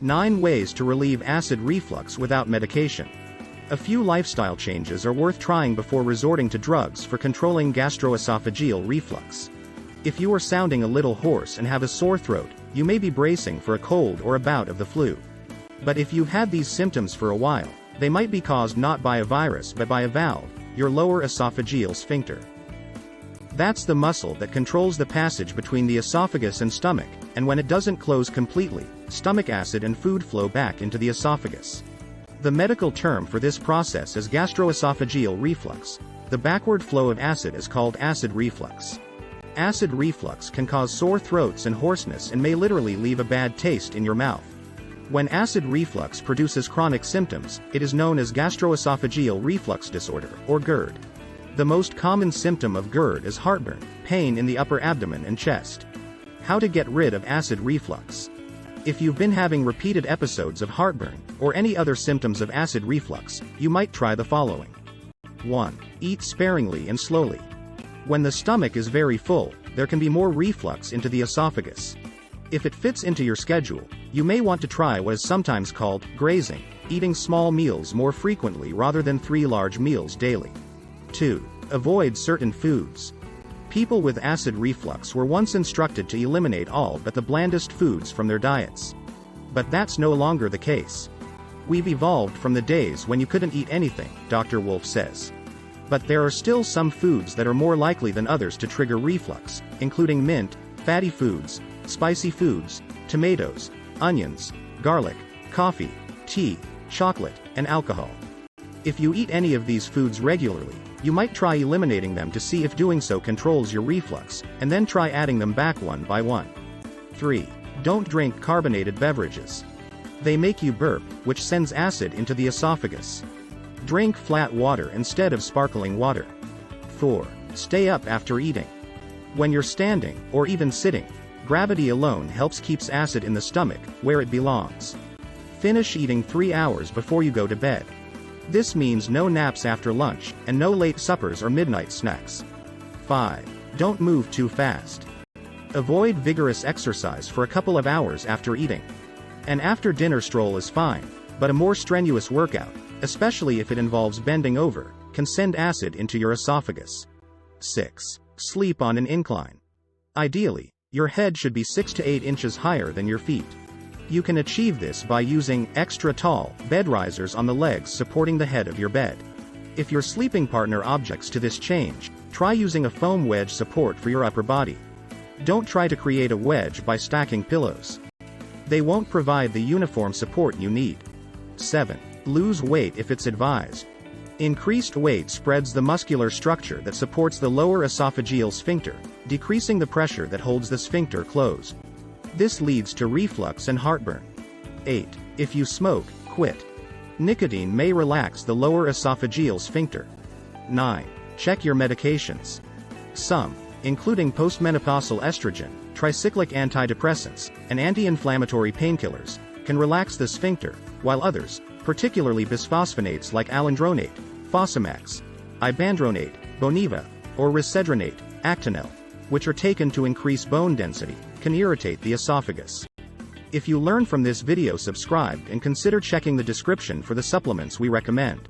9 ways to relieve acid reflux without medication. A few lifestyle changes are worth trying before resorting to drugs for controlling gastroesophageal reflux. If you are sounding a little hoarse and have a sore throat, you may be bracing for a cold or a bout of the flu. But if you've had these symptoms for a while, they might be caused not by a virus but by a valve, your lower esophageal sphincter. That's the muscle that controls the passage between the esophagus and stomach, and when it doesn't close completely, stomach acid and food flow back into the esophagus. The medical term for this process is gastroesophageal reflux. The backward flow of acid is called acid reflux. Acid reflux can cause sore throats and hoarseness and may literally leave a bad taste in your mouth. When acid reflux produces chronic symptoms, it is known as gastroesophageal reflux disorder, or GERD. The most common symptom of GERD is heartburn, pain in the upper abdomen and chest. How to get rid of acid reflux. If you've been having repeated episodes of heartburn, or any other symptoms of acid reflux, you might try the following. 1. Eat sparingly and slowly. When the stomach is very full, there can be more reflux into the esophagus. If it fits into your schedule, you may want to try what is sometimes called grazing, eating small meals more frequently rather than 3 large meals daily. 2. Avoid certain foods. People with acid reflux were once instructed to eliminate all but the blandest foods from their diets. But that's no longer the case. We've evolved from the days when you couldn't eat anything, Dr. Wolf says. But there are still some foods that are more likely than others to trigger reflux, including mint, fatty foods, spicy foods, tomatoes, onions, garlic, coffee, tea, chocolate, and alcohol. If you eat any of these foods regularly, you might try eliminating them to see if doing so controls your reflux, and then try adding them back one by one. 3. Don't drink carbonated beverages. They make you burp, which sends acid into the esophagus. Drink flat water instead of sparkling water. 4. Stay up after eating. When you're standing, or even sitting, gravity alone helps keeps acid in the stomach, where it belongs. Finish eating 3 hours before you go to bed. This means no naps after lunch, and no late suppers or midnight snacks. 5. Don't move too fast. Avoid vigorous exercise for a couple of hours after eating. An after-dinner stroll is fine, but a more strenuous workout, especially if it involves bending over, can send acid into your esophagus. 6. Sleep on an incline. Ideally, your head should be 6 to 8 inches higher than your feet. You can achieve this by using extra tall bed risers on the legs supporting the head of your bed. If your sleeping partner objects to this change, try using a foam wedge support for your upper body. Don't try to create a wedge by stacking pillows. They won't provide the uniform support you need. 7. Lose weight if it's advised. Increased weight spreads the muscular structure that supports the lower esophageal sphincter, decreasing the pressure that holds the sphincter closed. This leads to reflux and heartburn. 8. If you smoke, quit. Nicotine may relax the lower esophageal sphincter. 9. Check your medications. Some, including postmenopausal estrogen, tricyclic antidepressants, and anti-inflammatory painkillers, can relax the sphincter, while others, particularly bisphosphonates like alendronate, fosamax, ibandronate, Boniva, or risedronate, Actonel, which are taken to increase bone density, can irritate the esophagus. If you learn from this video, subscribe and consider checking the description for the supplements we recommend.